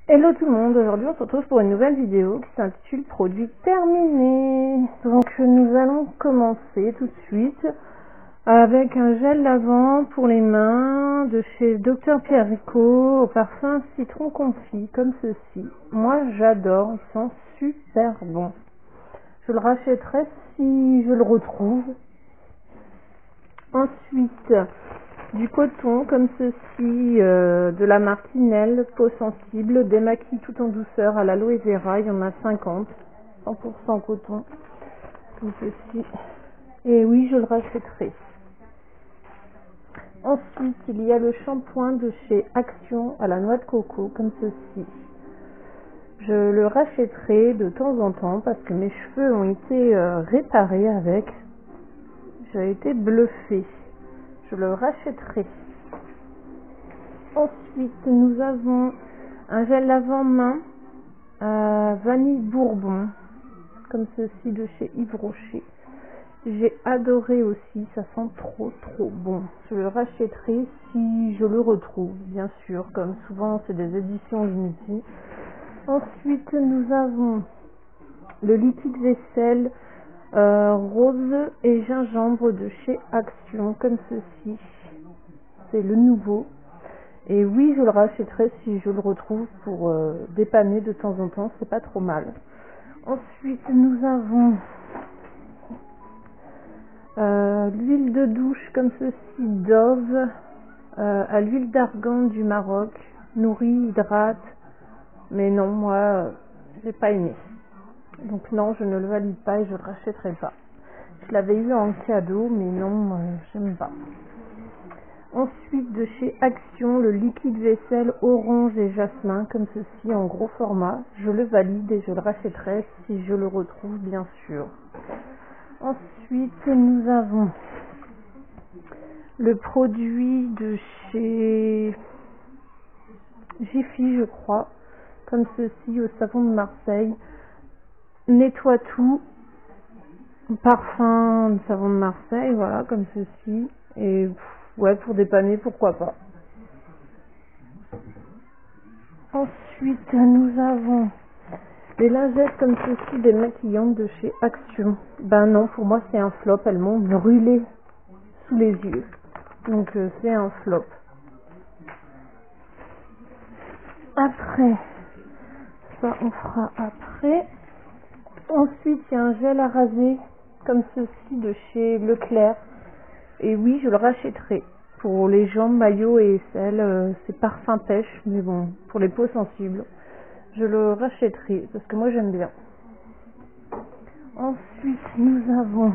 Hello tout le monde, aujourd'hui on se retrouve pour une nouvelle vidéo qui s'intitule Produit terminé. Donc nous allons commencer tout de suite avec un gel lavant pour les mains de chez Dr Pierrico au parfum citron confit, comme ceci. Moi j'adore, ils sont super bons. Je le rachèterai si je le retrouve. Ensuite, du coton comme ceci, de la marque Inel, peau sensible, démaquille tout en douceur à l'aloe vera, il y en a 50, 100% coton, comme ceci. Et oui, je le rachèterai. Ensuite, il y a le shampoing de chez Action à la noix de coco, comme ceci. Je le rachèterai de temps en temps parce que mes cheveux ont été réparés avec. J'ai été bluffée. Je le rachèterai. Ensuite, nous avons un gel lavant main vanille bourbon, comme ceci de chez Yves Rocher. J'ai adoré aussi, ça sent trop bon. Je le rachèterai si je le retrouve, bien sûr, comme souvent c'est des éditions limitées. Ensuite, nous avons le liquide vaisselle rose et gingembre de chez Action, comme ceci. C'est le nouveau. Et oui, je le rachèterai si je le retrouve pour dépanner de temps en temps, c'est pas trop mal. Ensuite, nous avons l'huile de douche comme ceci, Dove, à l'huile d'argan du Maroc, nourrit, hydrate. Mais non, moi, j'ai pas aimé. Donc non, je ne le valide pas et je le rachèterai pas. Je l'avais eu en cadeau, mais non, j'aime pas. Ensuite, de chez Action, le liquide vaisselle orange et jasmin, comme ceci, en gros format. Je le valide et je le rachèterai si je le retrouve, bien sûr. Ensuite, nous avons le produit de chez Jiffy, je crois, comme ceci, au savon de Marseille. Nettoie tout, parfum de savon de Marseille, voilà, comme ceci. Et ouais, pour dépanner, pourquoi pas. Ensuite, nous avons les lingettes comme ceci, démaquillantes de chez Action. Ben non, pour moi c'est un flop, elles m'ont brûlé sous les yeux. Donc c'est un flop. Après, ça on fera après. Ensuite, il y a un gel à raser comme ceci de chez Leclerc. Et oui, je le rachèterai. Pour les jambes, maillot et aisselle, c'est parfum pêche, mais bon, pour les peaux sensibles, je le rachèterai parce que moi j'aime bien. Ensuite, nous avons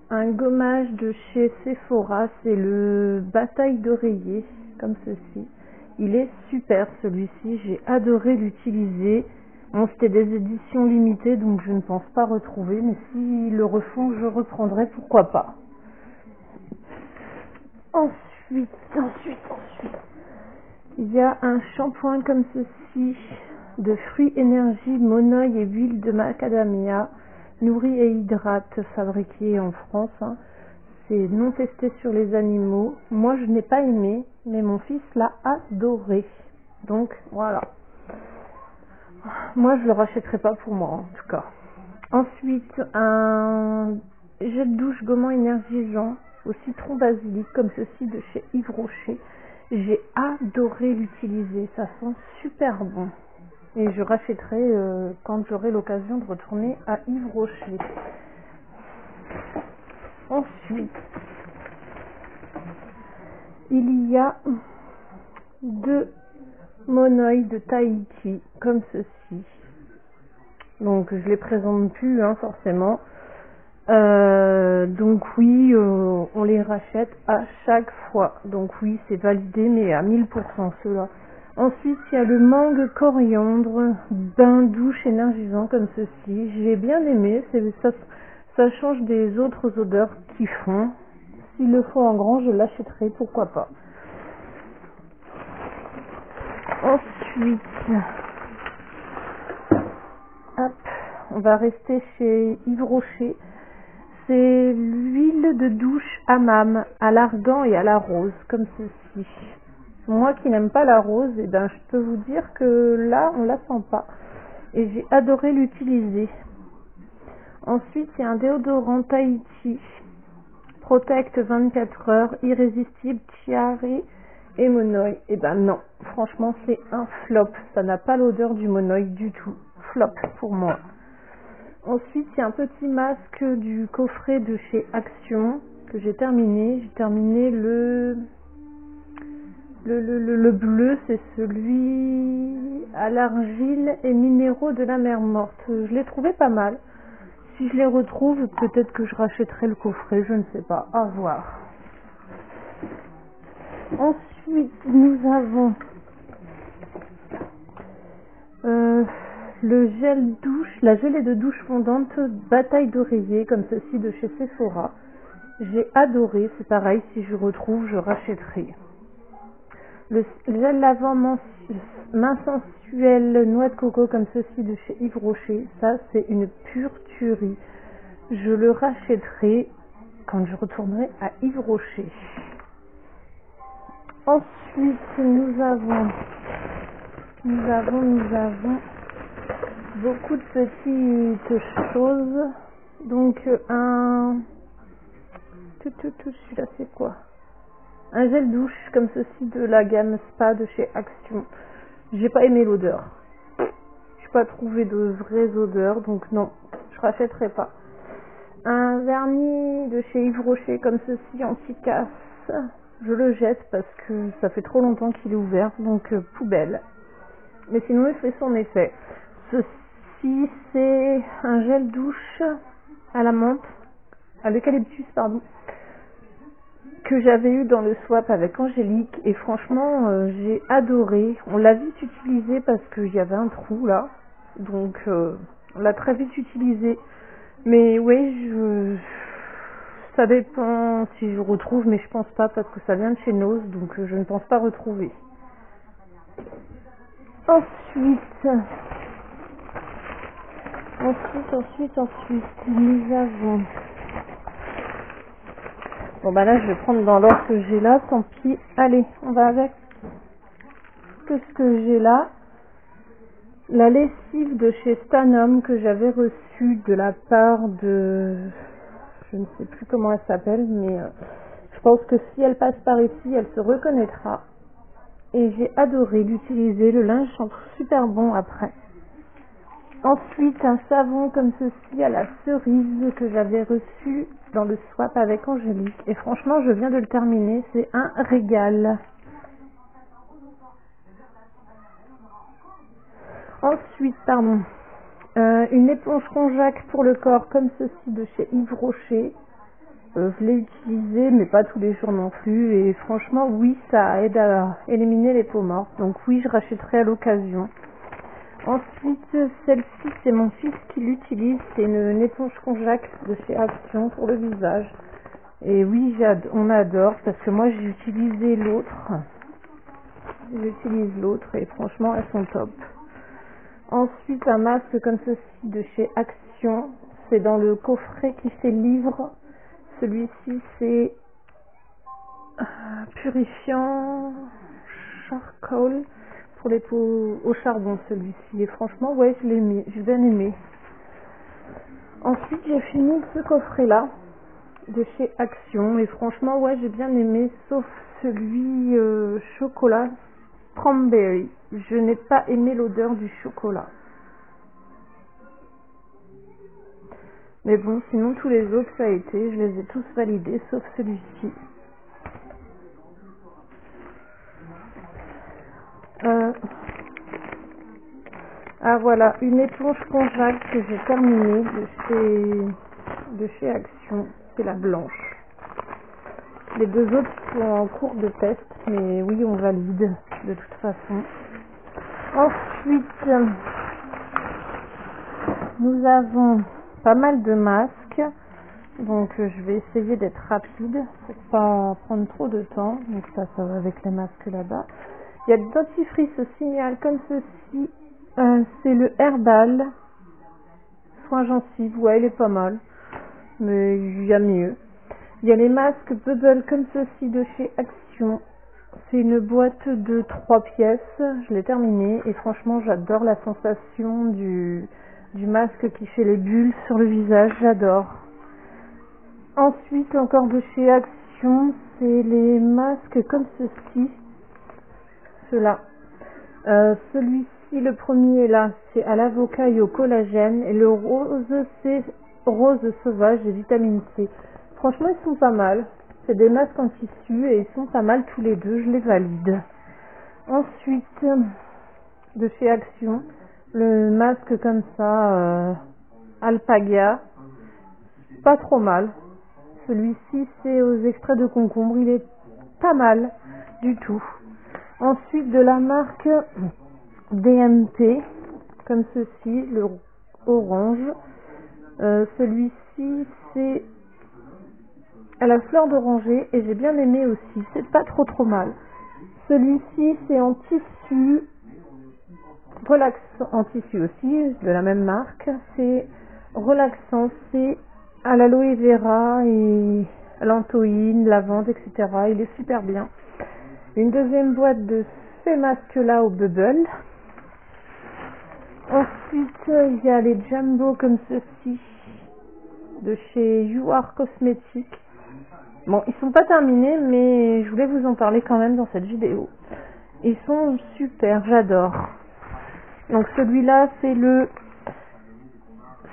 un gommage de chez Sephora, c'est le bataille d'oreiller, comme ceci. Il est super celui-ci, j'ai adoré l'utiliser. Bon, c'était des éditions limitées, donc je ne pense pas retrouver, mais s'ils le refont, je reprendrai, pourquoi pas. Ensuite, il y a un shampoing comme ceci, de fruits énergie, monoeil et huile de macadamia, nourrit et hydrate, fabriqué en France. Hein. C'est non testé sur les animaux. Moi, je n'ai pas aimé, mais mon fils l'a adoré. Donc, voilà. Moi, je le rachèterai pas pour moi, en tout cas. Ensuite, un jet de douche gommant énergisant au citron basilic, comme ceci de chez Yves Rocher. J'ai adoré l'utiliser, ça sent super bon. Et je rachèterai quand j'aurai l'occasion de retourner à Yves Rocher. Ensuite, il y a 2 monoeils de Tahiti, comme ceci. Donc je les présente plus, hein, forcément. Donc oui, on les rachète à chaque fois. Donc oui, c'est validé, mais à 1000% ceux-là. Ensuite, il y a le mangue coriandre, bain douche énergisant comme ceci. J'ai bien aimé, ça change des autres odeurs qu'ils font. S'ils le font en grand, je l'achèterai, pourquoi pas. Ensuite, hop, on va rester chez Yves Rocher. C'est l'huile de douche hammam à l'argan et à la rose, comme ceci. Moi qui n'aime pas la rose, et ben je peux vous dire que là on la sent pas. Et j'ai adoré l'utiliser. Ensuite, il y a un déodorant Tahiti Protect 24 heures, irrésistible, Tiare et Monoi. Et ben non, franchement c'est un flop. Ça n'a pas l'odeur du Monoi du tout. Flop pour moi. Ensuite, il y a un petit masque du coffret de chez Action que j'ai terminé. J'ai terminé le bleu, c'est celui à l'argile et minéraux de la mer morte. Je l'ai trouvé pas mal. Si je les retrouve, peut-être que je rachèterai le coffret, je ne sais pas, à voir. Ensuite, nous avons le gel douche, la gelée de douche fondante bataille d'oreiller, comme ceci de chez Sephora. J'ai adoré, c'est pareil, si je retrouve, je rachèterai. Le gel lavant main sensuelle noix de coco comme ceci de chez Yves Rocher, ça c'est une pure tuerie. Je le rachèterai quand je retournerai à Yves Rocher. Ensuite nous avons beaucoup de petites choses. Donc celui-là c'est quoi? Un gel douche comme ceci de la gamme Spa de chez Action. J'ai pas aimé l'odeur. Je n'ai pas trouvé de vraies odeurs, donc non, je rachèterai pas. Un vernis de chez Yves Rocher comme ceci anti-casse. Je le jette parce que ça fait trop longtemps qu'il est ouvert, donc poubelle. Mais sinon il fait son effet. Ceci c'est un gel douche à la menthe, à l'eucalyptus pardon, que j'avais eu dans le swap avec Angélique et franchement j'ai adoré. On l'a vite utilisé parce qu'il y avait un trou là, donc on l'a très vite utilisé. Mais oui, ça dépend si je retrouve, mais je pense pas parce que ça vient de chez Nose, donc je ne pense pas retrouver. Ensuite, nous avons... Bon bah là je vais prendre dans l'ordre que j'ai là, tant pis. Allez, on va avec ce que j'ai là. La lessive de chez Stanum que j'avais reçue de la part de... Je ne sais plus comment elle s'appelle, mais je pense que si elle passe par ici, elle se reconnaîtra. Et j'ai adoré l'utiliser, le linge sent super bon après. Ensuite, un savon comme ceci à la cerise que j'avais reçu dans le swap avec Angélique. Et franchement, je viens de le terminer, c'est un régal. Ensuite, une éponge konjac pour le corps comme ceci de chez Yves Rocher. Je l'ai utilisé, mais pas tous les jours non plus. Et franchement, oui, ça aide à éliminer les peaux mortes. Donc oui, je rachèterai à l'occasion. Ensuite, celle-ci, c'est mon fils qui l'utilise. C'est une éponge konjac de chez Action pour le visage. Et oui, on adore parce que moi, j'ai utilisé l'autre. J'utilise l'autre et franchement, elles sont top. Ensuite, un masque comme ceci de chez Action. C'est dans le coffret qui fait livre. Celui-ci, c'est purifiant charcoal pour les peaux au charbon, celui-ci. Et franchement, ouais, je l'ai aimé, j'ai bien aimé. Ensuite, j'ai fini ce coffret-là de chez Action. Et franchement, ouais, j'ai bien aimé, sauf celui chocolat cranberry. Je n'ai pas aimé l'odeur du chocolat. Mais bon, sinon tous les autres ça a été, je les ai tous validés sauf celui-ci. Ah voilà, une éponge konjac que j'ai terminée de chez Action, c'est la blanche. Les deux autres sont en cours de test, mais oui on valide de toute façon. Ensuite, nous avons pas mal de masques, donc je vais essayer d'être rapide pour pas prendre trop de temps. Donc ça va avec les masques là-bas. Il y a des dentifrices Signal comme ceci, c'est le Herbal soin gencive, ouais il est pas mal, mais il y a mieux. Il y a les masques Bubble comme ceci de chez Action, C'est une boîte de 3 pièces, je l'ai terminée et franchement j'adore la sensation du masque qui fait les bulles sur le visage, j'adore. Ensuite encore de chez Action, c'est les masques comme ceci, ceux-là. Celui-ci, le premier là, c'est à l'avocat et au collagène et le rose c'est rose sauvage et vitamine C. Franchement ils sont pas mal. C'est des masques en tissu et ils sont pas mal tous les deux, je les valide. Ensuite, de chez Action, le masque comme ça, Alpaga, pas trop mal. Celui-ci, c'est aux extraits de concombre, il est pas mal du tout. Ensuite, de la marque DMT, comme ceci, le orange. Celui-ci, c'est à la fleur d'oranger et j'ai bien aimé aussi, c'est pas trop mal. Celui-ci c'est en tissu, relaxant, en tissu aussi, de la même marque, c'est relaxant, c'est à l'aloe vera et à l'anthoïne, lavande, etc. Il est super bien. Une deuxième boîte de ces masques-là au bubble. Ensuite, il y a les jumbo comme ceci, de chez You Are Cosmetics. Bon, ils sont pas terminés, mais je voulais vous en parler quand même dans cette vidéo. Ils sont super, j'adore. Donc celui-là, c'est le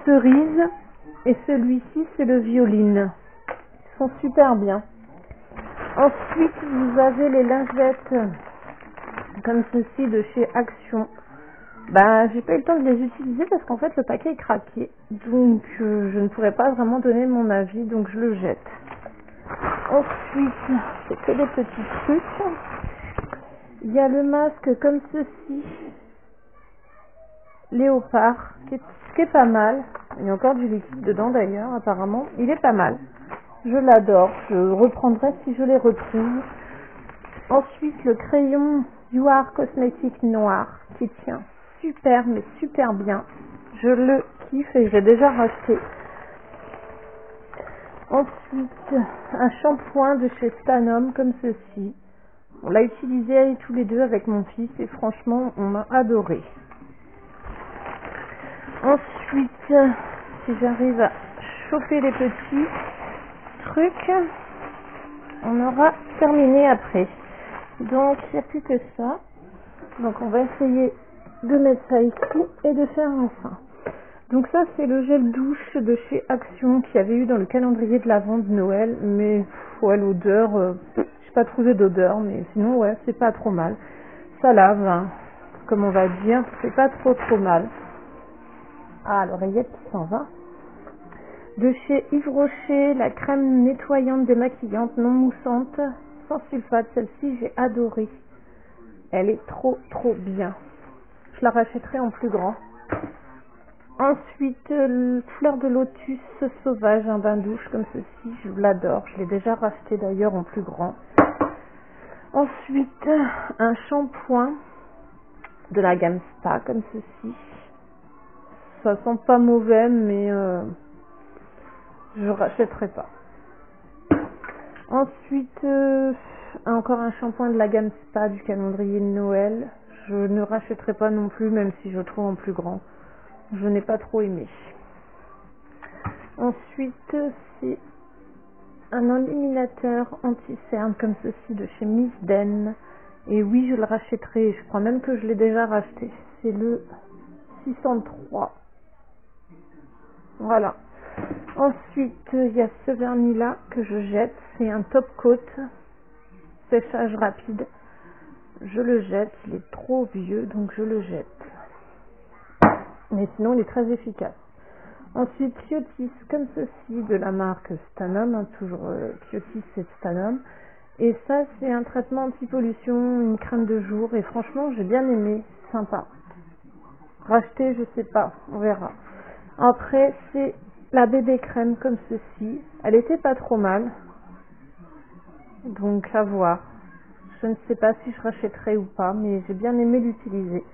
cerise, et celui-ci, c'est le violine. Ils sont super bien. Ensuite, vous avez les lingettes comme ceci de chez Action. Bah, j'ai pas eu le temps de les utiliser parce qu'en fait, le paquet est craqué. Donc, je ne pourrais pas vraiment donner mon avis, donc je le jette. Ensuite, c'est que des petits trucs. Il y a le masque comme ceci, léopard, qui est pas mal. Il y a encore du liquide dedans d'ailleurs, apparemment. Il est pas mal. Je l'adore. Je reprendrai si je les retrouve. Ensuite, le crayon You Are Cosmetics noir qui tient super, mais super bien. Je le kiffe et j'ai déjà racheté. Ensuite, un shampoing de chez Stanum comme ceci. On l'a utilisé tous les deux avec mon fils et franchement, on a adoré. Ensuite, si j'arrive à chauffer les petits trucs, on aura terminé après. Donc, il n'y a plus que ça. Donc, on va essayer de mettre ça ici et de faire un fin. Donc ça c'est le gel douche de chez Action qui avait eu dans le calendrier de l'Avent de Noël, mais ouais, l'odeur, j'ai pas trouvé d'odeur, mais sinon ouais, c'est pas trop mal. Ça lave, hein, comme on va dire, c'est pas trop mal. Ah, l'oreillette qui s'en va. De chez Yves Rocher, la crème nettoyante démaquillante non moussante, sans sulfate, celle-ci j'ai adoré. Elle est trop bien. Je la rachèterai en plus grand. Ensuite, fleur de lotus sauvage, un bain douche comme ceci, je l'adore, je l'ai déjà racheté d'ailleurs en plus grand. Ensuite, un shampoing de la gamme Spa comme ceci. Ça sent pas mauvais, mais je rachèterai pas. Ensuite, encore un shampoing de la gamme Spa du calendrier de Noël. Je ne rachèterai pas non plus, même si je trouve en plus grand. Je n'ai pas trop aimé. Ensuite, c'est un illuminateur anti-cerne comme ceci de chez Miss Den. Et oui, je le rachèterai. Je crois même que je l'ai déjà racheté. C'est le 603. Voilà. Ensuite, il y a ce vernis-là que je jette. C'est un top coat. Séchage rapide. Je le jette. Il est trop vieux, donc je le jette. Mais sinon, il est très efficace. Ensuite, Kyotis, comme ceci, de la marque Stanum, hein, toujours Kyotis c'est Stanum. Et ça, c'est un traitement anti-pollution, une crème de jour. Et franchement, j'ai bien aimé, sympa. Racheter, je sais pas, on verra. Après, c'est la bébé crème, comme ceci. Elle était pas trop mal. Donc, à voir. Je ne sais pas si je rachèterai ou pas, mais j'ai bien aimé l'utiliser.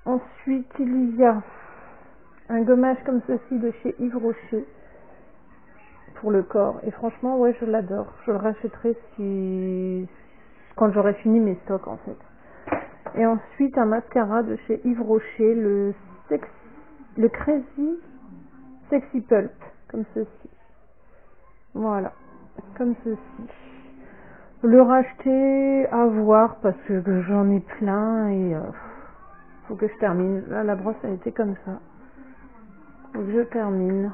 Ensuite, il y a un gommage comme ceci de chez Yves Rocher pour le corps. Et franchement, ouais, je l'adore. Je le rachèterai si quand j'aurai fini mes stocks en fait. Et ensuite un mascara de chez Yves Rocher, le Crazy Sexy Pulp, comme ceci. Voilà, comme ceci. Le racheter, à voir, parce que j'en ai plein et faut que je termine. Là, la brosse, elle était comme ça. Faut que je termine.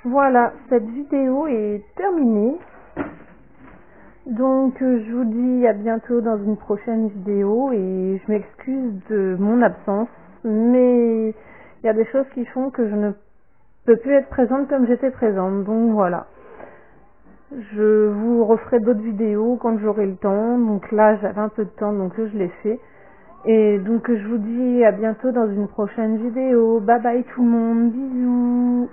Voilà, cette vidéo est terminée. Donc, je vous dis à bientôt dans une prochaine vidéo et je m'excuse de mon absence, mais il y a des choses qui font que je ne peux plus être présente comme j'étais présente. Donc, voilà. Je vous referai d'autres vidéos quand j'aurai le temps. Donc là, j'avais un peu de temps, donc je l'ai fait. Et donc, je vous dis à bientôt dans une prochaine vidéo. Bye bye tout le monde. Bisous.